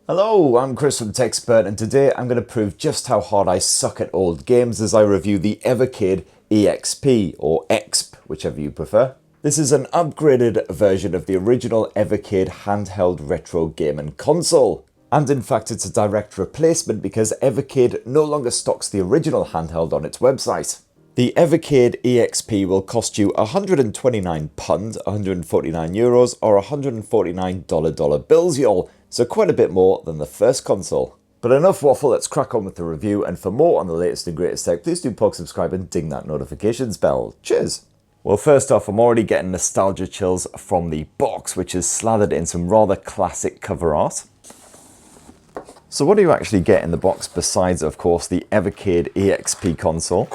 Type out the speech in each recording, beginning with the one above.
Hello, I'm Chris from TechSpert, and today I'm going to prove just how hard I suck at old games as I review the Evercade EXP, or EXP, whichever you prefer. This is an upgraded version of the original Evercade handheld retro game and console. And in fact it's a direct replacement because Evercade no longer stocks the original handheld on its website. The Evercade EXP will cost you £129, €149 or $149 dollar bills, y'all, so quite a bit more than the first console. But enough waffle, let's crack on with the review, and for more on the latest and greatest tech, please do subscribe and ding that notifications bell. Cheers! Well, first off, I'm already getting nostalgia chills from the box, which is slathered in some rather classic cover art. So what do you actually get in the box besides, of course, the Evercade EXP console?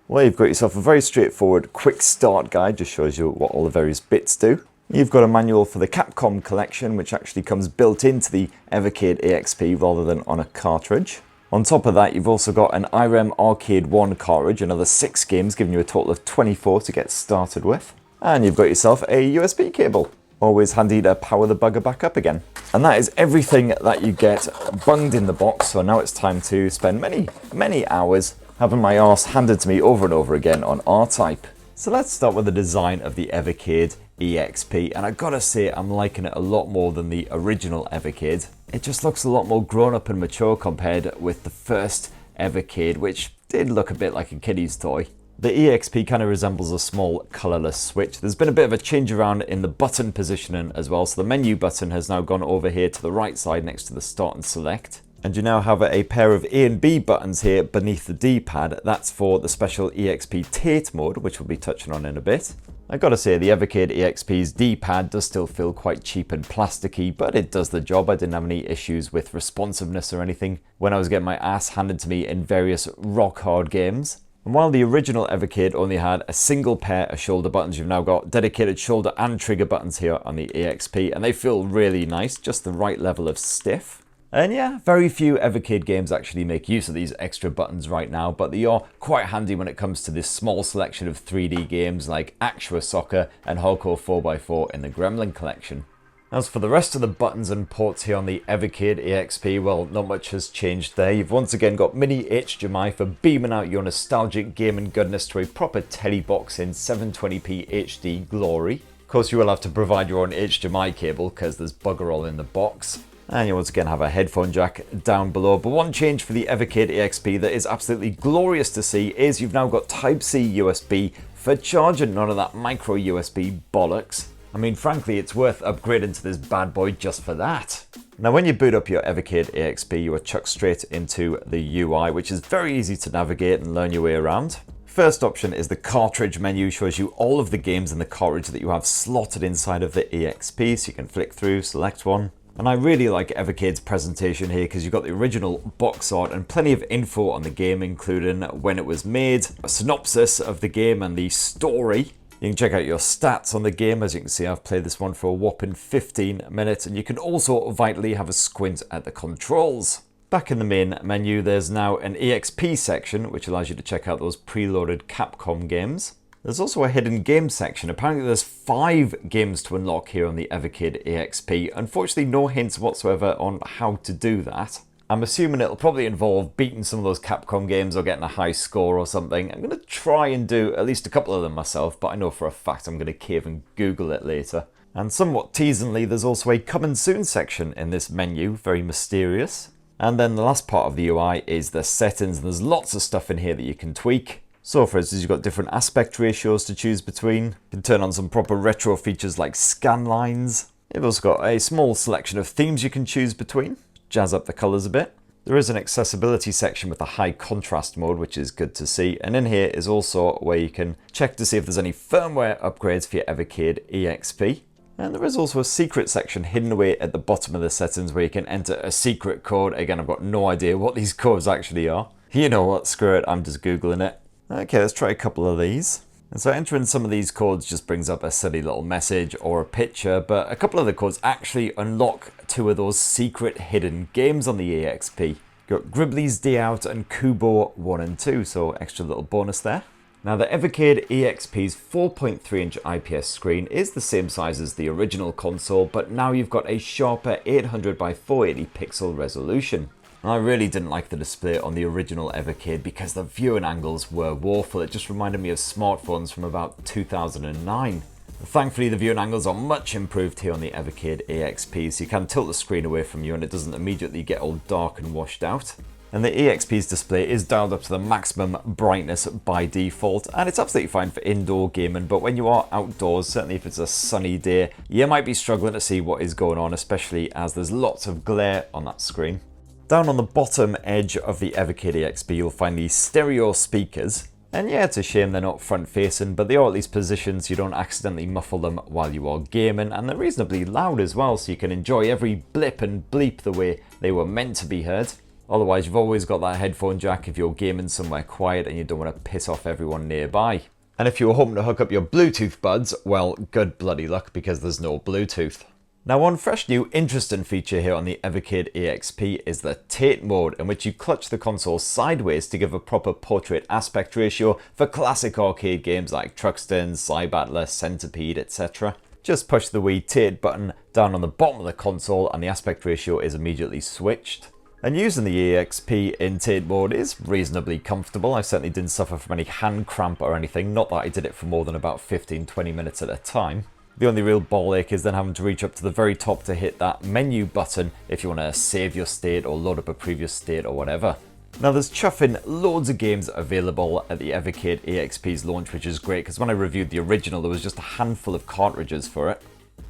Well, you've got yourself a very straightforward quick start guide, just shows you what all the various bits do. You've got a manual for the Capcom collection, which actually comes built into the Evercade EXP rather than on a cartridge. On top of that, you've also got an iREM Arcade 1 cartridge, another 6 games, giving you a total of 24 to get started with. And you've got yourself a USB cable. Always handy to power the bugger back up again. And that is everything that you get bunged in the box, so now it's time to spend many hours having my arse handed to me over and over again on R-Type. So let's start with the design of the Evercade EXP, and I gotta say I'm liking it a lot more than the original Evercade. It just looks a lot more grown up and mature compared with the first Evercade, which did look a bit like a kiddie's toy. The EXP kind of resembles a small colourless switch. There's been a bit of a change around in the button positioning as well, so the menu button has now gone over here to the right side next to the start and select. And you now have a pair of A and B buttons here beneath the D-pad. That's for the special EXP TATE mode, which we'll be touching on in a bit. I gotta say, the Evercade EXP's D-pad does still feel quite cheap and plasticky, but it does the job. I didn't have any issues with responsiveness or anything when I was getting my ass handed to me in various rock-hard games. And while the original Evercade only had a single pair of shoulder buttons, you've now got dedicated shoulder and trigger buttons here on the EXP, and they feel really nice, just the right level of stiff. And yeah, very few Evercade games actually make use of these extra buttons right now, but they are quite handy when it comes to this small selection of 3D games like Actua Soccer and Hardcore 4x4 in the Gremlin collection. As for the rest of the buttons and ports here on the Evercade EXP, well, not much has changed there. You've once again got mini HDMI for beaming out your nostalgic gaming goodness to a proper telly box in 720p HD glory. Of course, you will have to provide your own HDMI cable because there's bugger all in the box. And you once again have a headphone jack down below. But one change for the Evercade EXP that is absolutely glorious to see is you've now got Type-C USB for charging, none of that micro USB bollocks. I mean, frankly, it's worth upgrading to this bad boy just for that. Now, when you boot up your Evercade EXP, you are chucked straight into the UI, which is very easy to navigate and learn your way around. First option is the cartridge menu, shows you all of the games in the cartridge that you have slotted inside of the EXP, so you can flick through, select one. And I really like Evercade's presentation here because you've got the original box art and plenty of info on the game, including when it was made, a synopsis of the game and the story. You can check out your stats on the game. As you can see, I've played this one for a whopping 15 minutes, and you can also vitally have a squint at the controls. Back in the main menu, there's now an EXP section, which allows you to check out those preloaded Capcom games. There's also a hidden game section. Apparently there's 5 games to unlock here on the Evercade EXP. Unfortunately, no hints whatsoever on how to do that. I'm assuming it'll probably involve beating some of those Capcom games or getting a high score or something. I'm going to try and do at least a couple of them myself, but I know for a fact I'm going to cave and Google it later. And somewhat teasingly, there's also a coming soon section in this menu, very mysterious. And then the last part of the UI is the settings, and there's lots of stuff in here that you can tweak. So for instance, you've got different aspect ratios to choose between. You can turn on some proper retro features like scan lines. You've also got a small selection of themes you can choose between. Jazz up the colours a bit. There is an accessibility section with a high contrast mode, which is good to see. And in here is also where you can check to see if there's any firmware upgrades for your Evercade EXP. And there is also a secret section hidden away at the bottom of the settings where you can enter a secret code. Again, I've got no idea what these codes actually are. You know what, screw it, I'm just Googling it. Okay, let's try a couple of these. And so entering some of these codes just brings up a silly little message or a picture, but a couple of the codes actually unlock 2 of those secret hidden games on the EXP. You've got Gribbly's Day Out and Kubo 1 and 2, so extra little bonus there. Now the Evercade EXP's 4.3-inch IPS screen is the same size as the original console, but now you've got a sharper 800 by 480 pixel resolution. I really didn't like the display on the original Evercade because the viewing angles were woeful. It just reminded me of smartphones from about 2009. Thankfully the viewing angles are much improved here on the Evercade EXP, so you can tilt the screen away from you and it doesn't immediately get all dark and washed out. And the EXP's display is dialed up to the maximum brightness by default, and it's absolutely fine for indoor gaming, but when you are outdoors, certainly if it's a sunny day, you might be struggling to see what is going on, especially as there's lots of glare on that screen. Down on the bottom edge of the Evercade EXP, you'll find these stereo speakers. And yeah, it's a shame they're not front facing, but they are at least positioned so you don't accidentally muffle them while you are gaming, and they're reasonably loud as well, so you can enjoy every blip and bleep the way they were meant to be heard. Otherwise, you've always got that headphone jack if you're gaming somewhere quiet and you don't want to piss off everyone nearby. And if you were hoping to hook up your Bluetooth buds, well, good bloody luck because there's no Bluetooth. Now, one fresh new interesting feature here on the Evercade EXP is the TATE mode, in which you clutch the console sideways to give a proper portrait aspect ratio for classic arcade games like Truxton, Cybattler, Centipede, etc. Just push the wee TATE button down on the bottom of the console and the aspect ratio is immediately switched. And using the EXP in TATE mode is reasonably comfortable. I certainly didn't suffer from any hand cramp or anything, not that I did it for more than about 15-20 minutes at a time. The only real ball ache is then having to reach up to the very top to hit that menu button if you want to save your state or load up a previous state or whatever. Now there's chuffing loads of games available at the Evercade EXP's launch, which is great because when I reviewed the original there was just a handful of cartridges for it.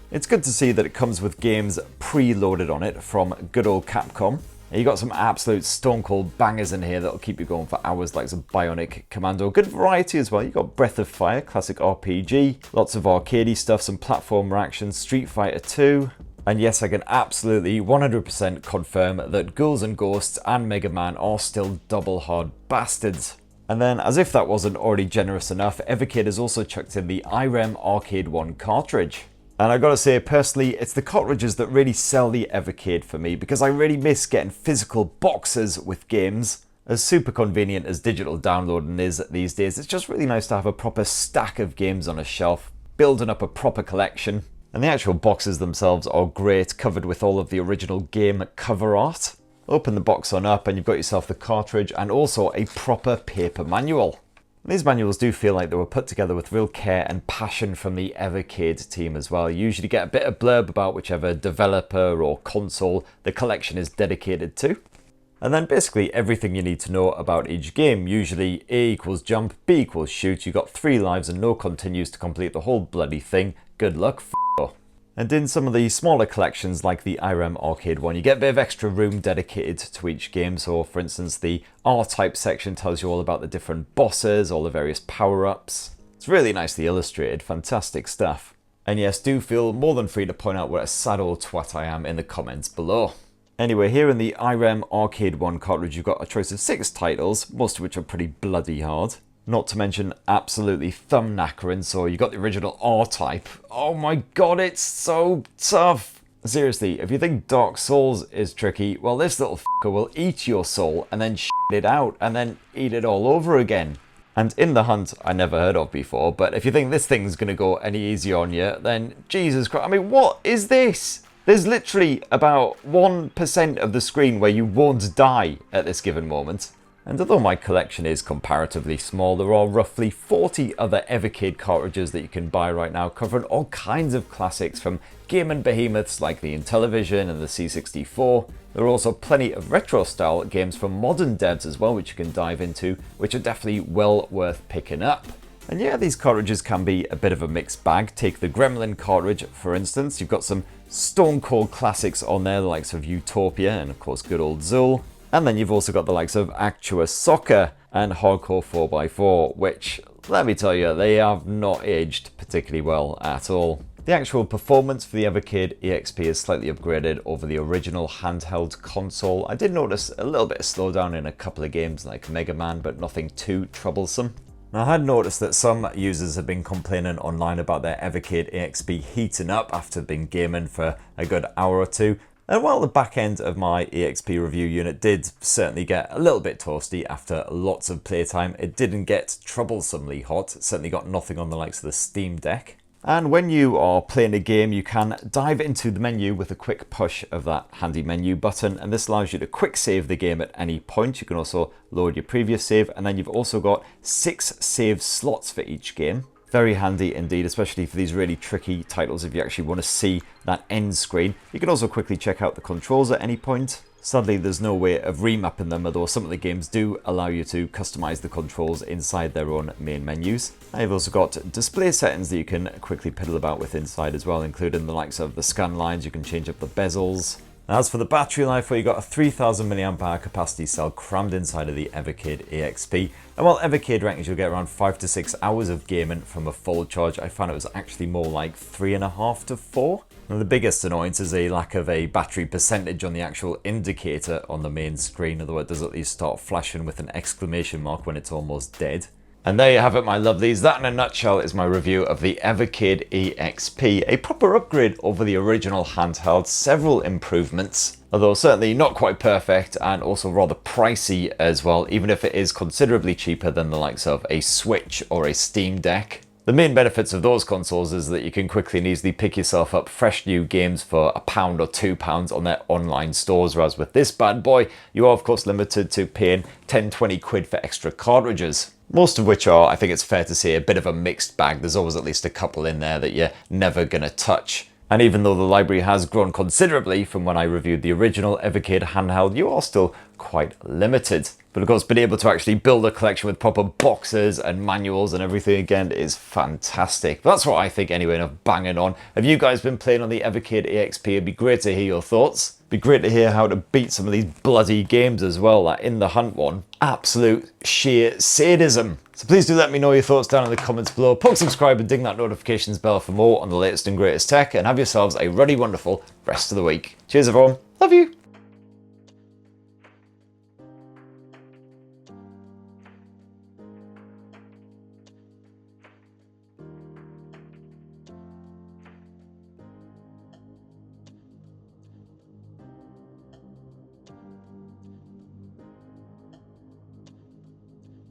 It's good to see that it comes with games preloaded on it from good old Capcom. You got some absolute stone cold bangers in here that'll keep you going for hours, like some Bionic Commando. Good variety as well. You got Breath of Fire, classic RPG, lots of arcadey stuff, some platformer action, Street Fighter 2. And yes, I can absolutely 100% confirm that Ghouls and Ghosts and Mega Man are still double hard bastards. And then, as if that wasn't already generous enough, Evercade has also chucked in the iREM Arcade 1 cartridge. And I gotta say, personally, it's the cartridges that really sell the Evercade for me because I really miss getting physical boxes with games. As super convenient as digital downloading is these days, it's just really nice to have a proper stack of games on a shelf, building up a proper collection. And the actual boxes themselves are great, covered with all of the original game cover art. Open the box on up and you've got yourself the cartridge and also a proper paper manual. These manuals do feel like they were put together with real care and passion from the Evercade team as well. You usually get a bit of blurb about whichever developer or console the collection is dedicated to. And then basically everything you need to know about each game. Usually A equals jump, B equals shoot. You got 3 lives and no continues to complete the whole bloody thing. Good luck, f***er. And in some of the smaller collections like the iREM Arcade 1, you get a bit of extra room dedicated to each game. So for instance, the R-Type section tells you all about the different bosses, all the various power-ups. It's really nicely illustrated, fantastic stuff. And yes, do feel more than free to point out what a sad old twat I am in the comments below. Anyway, here in the iREM Arcade 1 cartridge, you've got a choice of 6 titles, most of which are pretty bloody hard. Not to mention absolutely thumb-knackering, so you got the original R-Type. Oh my god, it's so tough! Seriously, if you think Dark Souls is tricky, well this little f***er will eat your soul and then shit it out and then eat it all over again. And In the Hunt, I never heard of before, but if you think this thing's gonna go any easier on you, then Jesus Christ, I mean, what is this? There's literally about 1% of the screen where you won't die at this given moment. And although my collection is comparatively small, there are roughly 40 other Evercade cartridges that you can buy right now, covering all kinds of classics from gaming behemoths like the Intellivision and the C64. There are also plenty of retro-style games from modern devs as well, which you can dive into, which are definitely well worth picking up. And yeah, these cartridges can be a bit of a mixed bag. Take the Gremlin cartridge, for instance. You've got some stone cold classics on there, the likes of Utopia and of course good old Zool. And then you've also got the likes of Actua Soccer and Hardcore 4x4, which, let me tell you, they have not aged particularly well at all. The actual performance for the Evercade EXP is slightly upgraded over the original handheld console. I did notice a little bit of slowdown in a couple of games like Mega Man, but nothing too troublesome. Now, I had noticed that some users have been complaining online about their Evercade EXP heating up after being gaming for a good hour or two. And while the back end of my EXP review unit did certainly get a little bit toasty after lots of playtime, it didn't get troublesomely hot. It certainly got nothing on the likes of the Steam Deck. And when you are playing a game, you can dive into the menu with a quick push of that handy menu button, and this allows you to quick save the game at any point. You can also load your previous save, and then you've also got 6 save slots for each game. Very handy indeed, especially for these really tricky titles if you actually want to see that end screen. You can also quickly check out the controls at any point. Sadly, there's no way of remapping them, although some of the games do allow you to customize the controls inside their own main menus. Now you've also got display settings that you can quickly piddle about with inside as well, including the likes of the scan lines. You can change up the bezels. As for the battery life, well, you've got a 3000 mAh capacity cell crammed inside of the Evercade EXP. And while Evercade reckons you'll get around 5 to 6 hours of gaming from a full charge, I found it was actually more like 3.5 to 4. Now the biggest annoyance is a lack of a battery percentage on the actual indicator on the main screen, although it does at least start flashing with an exclamation mark when it's almost dead. And there you have it, my lovelies. That in a nutshell is my review of the Evercade EXP, a proper upgrade over the original handheld, several improvements, although certainly not quite perfect and also rather pricey as well, even if it is considerably cheaper than the likes of a Switch or a Steam Deck. The main benefits of those consoles is that you can quickly and easily pick yourself up fresh new games for £1 or £2 on their online stores, whereas with this bad boy, you are of course limited to paying 10-20 quid for extra cartridges. Most of which are, I think it's fair to say, a bit of a mixed bag. There's always at least a couple in there that you're never gonna touch. And even though the library has grown considerably from when I reviewed the original Evercade handheld, you are still quite limited. But of course, being able to actually build a collection with proper boxes and manuals and everything again is fantastic. But that's what I think anyway, enough banging on. Have you guys been playing on the Evercade EXP? It'd be great to hear your thoughts. It'd be great to hear how to beat some of these bloody games as well. That In the Hunt one, absolute sheer sadism. So please do let me know your thoughts down in the comments below. Poke subscribe and ding that notifications bell for more on the latest and greatest tech, and have yourselves a ruddy wonderful rest of the week. Cheers everyone. Love you.